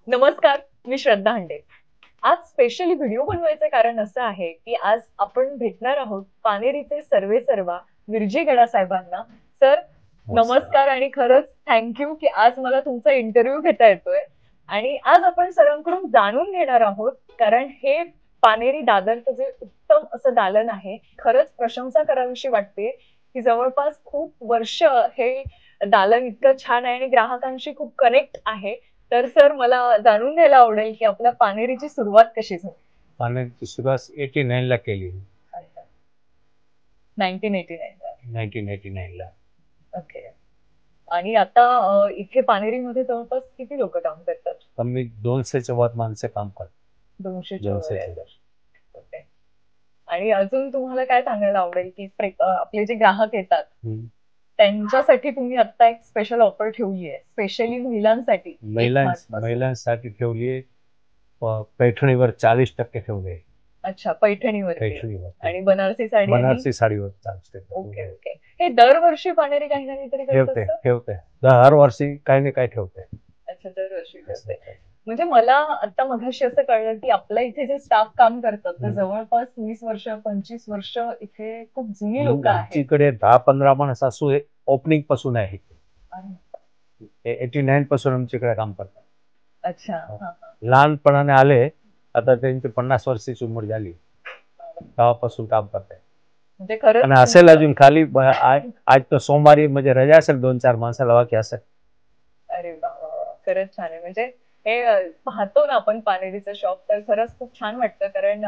नमस्कार, मी श्रद्धा हंडे. आज स्पेशली व्हिडिओ बनवायचं कारण असं आहे की आज आपण भेटणार आहोत पानेरीचे सर्वेसर्वा विरजी गडा साहेबांना. सर नमस्कार आणि खरंच थँक्यू की आज मला तुमचा इंटरव्ह्यू घेता येतोय. आणि आज आपण सरांकडून जाणून घेणार आहोत कारण हे पानेरी दादरचं जे उत्तम असं दालन आहे, खरंच प्रशंसा करावीशी वाटते की जवळपास खूप वर्ष हे दालन इतकं छान आहे आणि ग्राहकांशी खूप कनेक्ट आहे. तर सर मला जाणून घ्यायला आवडेल की आपल्या पानेरीची सुरुवात कशी झाली. पाण्याची सुरुवात 89 ला केली. 1989 ला. ओके. आणि आता इथे पानेरीमध्ये जवळपास किती लोक काम करतात? कमी 200च्या वर माणसं काम करतात. 200. ओके. आणि अजून तुम्हाला काय सांगायला आवडेल की आपले जे ग्राहक येतात त्यांच्यासाठी तुम्ही आता एक स्पेशल ऑफर ठेवली आहे, स्पेशली महिलांसाठी. महिलांसाठी ठेवली आहे. पैठणीवर 40% ठेवले. अच्छा, पैठणीवर आणि बनारसी साडीवर 40%. Okay okay. हे दरवर्षी पानेरी काही ना काहीतरी ठेवते हर वर्षी काही ना काही ठेवते. अच्छा, दरवर्षी ठेवते. म्हणजे मला आता मगाशी असं कळलं की आपल्या इथे जे स्टाफ काम करतात ते जवळपास 20 वर्ष 25 वर्ष इथे खूप जुनी लोक आहेत. इकडे 10-15 माणसं असू ओपनिंग पासून आहे. 89 पासून आमच्याकडे काम करतात. अच्छा. लहानपणाने आले, आता त्यांची 50 वर्षाची उमर झाली, तेव्हापासून काम करताय. म्हणजे खरंच आणि असेल अजून खाली आज तर सोमवारी म्हणजे रजा असेल 2-4 माणसाला बाकी असेल. अरे बाबा, खरंच छान आहे. म्हणजे हे पाहतो ना आपण पानेरीचं शॉप तर खरंच खूप छान वाटतं कारण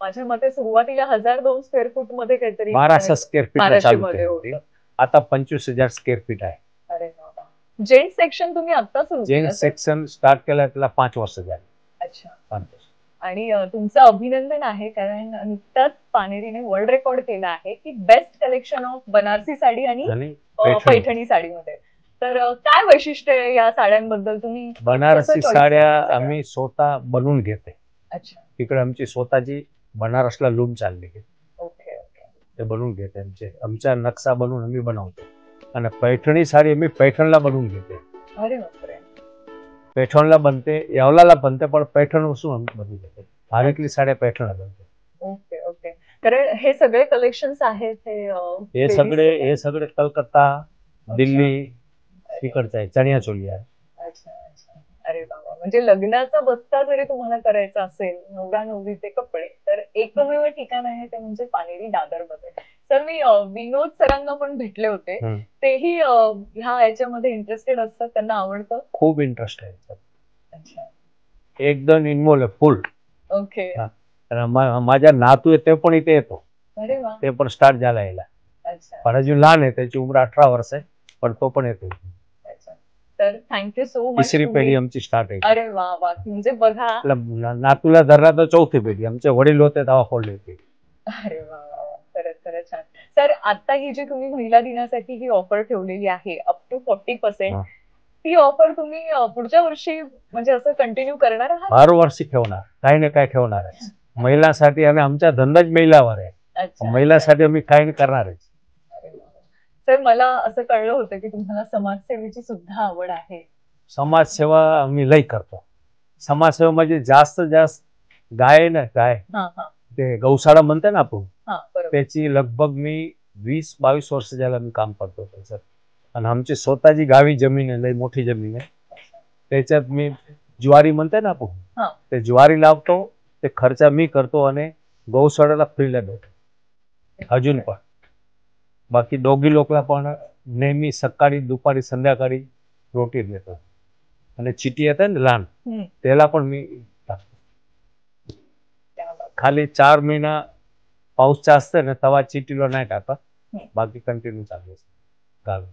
माझ्या मते सुरुवातीला 1000-2 स्क्वेअर फूट मध्ये काहीतरी 1200 स्क्वेअर फीट, आता 25,000 स्क्वेअर फीट आहे. अरे बाबा. जेंट्स सेक्शन तुम्ही आता सुरू जेंट्स सेक्शन स्टार्ट केलं त्याला 5 वर्ष झाली. अच्छा. 5 वर्ष. आणि तुमचं अभिनंदन आहे कारण नुकताच पानेरीने वर्ल्ड रेकॉर्ड केला आहे की best collection of Banarasi sari आणि पैठणी साडीमध्ये. तर काय वैशिष्ट्य आहे या साड्यांबद्दल? तुम्ही बनारसी साड्या आम्ही स्वतः बनवून घेते. अच्छा. तिकडे आमची स्वतःची बनारसला लूम चालली. Okay okay. ते बनवून घेते. आमचा नक्षा बनवून आम्ही बनवतो. आणि पैठणी साडी आम्ही पैठणला बनवून घेते. अरे बापरे. पैठणला बनते, येवल्याला बनते, पण पैठण पासून आम्ही बनवून घेते. भारतीय साड्या पैठणला बनते. Okay okay. कारण हे सगळे कलेक्शन्स आहेत हे सगळे कलकत्ता, दिल्ली तिकडचं आहे. चणिया चोली आहे. अच्छा अच्छा. अरे बाबा, म्हणजे लग्नाचा बस्ता जरी तुम्हाला करायचा असेल, नवरा नवरीचे कपडे, तर एकमेव ठिकाण आहे ते म्हणजे पानेरी दादरमध्ये. सर मी विनोद सरांना पण भेटले होते, तेही ह्या याच्यामध्ये इंटरेस्टेड असतात, त्यांना आवडतं. खूप इंटरेस्ट आहे. अच्छा. एकदम इन्व्हॉल्व फुल. ओके. माझा नातू आहे ते पण इथे येतो. अरे वा. ते पण स्टार्ट झाला यायला. अच्छा. पण अजून लहान आहे, त्याची उमर 18 वर्ष आहे, पण तो पण येतो. तर थँक्यू सो मच. 3री पिढी आमची स्टार्ट आहे. अरे वा वा. म्हणजे बघा, नातूला धरला तर 4थी पिढी. आमचे वडील होते तेव्हा फोडले होते. अरे वा वा. खरंच छान. सर आता ही जी तुम्ही महिला दिनासाठी ही ऑफर ठेवलेली आहे अप टू 40%, ती ऑफर तुम्ही पुढच्या वर्षी म्हणजे असं कंटिन्यू करणार आहात? हर वर्षी ठेवणार, काही ना काही ठेवणार आहे. महिलांसाठी आणि आमचा धंदाच महिलावर आहे. महिलांसाठी आम्ही काही करणार आहे. सर मला असं कळलं होतं की तुम्हाला समाजसेवेची सुद्धा आवड आहे. समाजसेवा आम्ही लई करतो. समाजसेवा म्हणजे जास्त गाय ते गौशाळा म्हणते ना आपण, त्याची लगभग मी 20-22 वर्ष झाला मी काम करतो सर. आणि आमची स्वतःची गावी जमीन आहे, लई मोठी जमीन आहे. त्याच्यात मी ज्वारी म्हणते ना आपण, ते ज्वारी लावतो, ते खर्च मी करतो आणि गौशाळाला फ्रीला देतो अजून पण. बाकी दोघी लोकला पण नेहमी सकाळी दुपारी संध्याकाळी रोटी देतो. आणि चिटी येते ना लहान, त्याला पण मी टाकतो. खाली 4 महिना पाऊस जास्त ना तेव्हा चिटीला नाही टाकत, बाकी कंटिन्यू चालू असतं.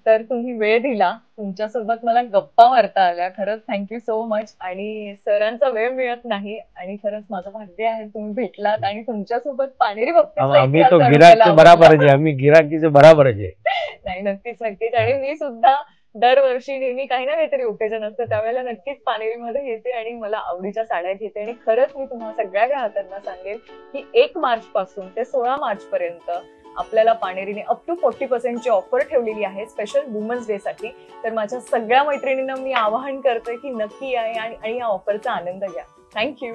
तर तुम्ही वेळ दिला, तुमच्यासोबत मला गप्पा मारता आल्या, खरंच थँक्यू सो मच. आणि सरांचा वेळ मिळत नाही आणि खरंच माझं भाग्य आहे तुम्ही भेटलात आणि तुमच्यासोबत पानेरी आम्ही तो गिराकीचे बराबरच आहे. आम्ही गिराकीचे बराबरच आहे. नाही, नक्कीच. आणि मी सुद्धा दरवर्षी नेहमी काही ना काहीतरी ओकेजन असतं त्यावेळेला नक्कीच पानेरीमध्ये येते आणि मला आवडीच्या साड्या घेते. आणि खरंच मी तुम्हाला सगळ्या ग्राहकांना सांगेल की 1 मार्च पासून ते 16 मार्च पर्यंत आपल्याला पाणेरीने अप टू 40% ची ऑफर ठेवलेली आहे स्पेशल वुमन्स डे साठी. तर माझ्या सगळ्या मैत्रिणींना मी आवाहन करते की नक्की या आणि या ऑफरचा आनंद घ्या. थँक्यू.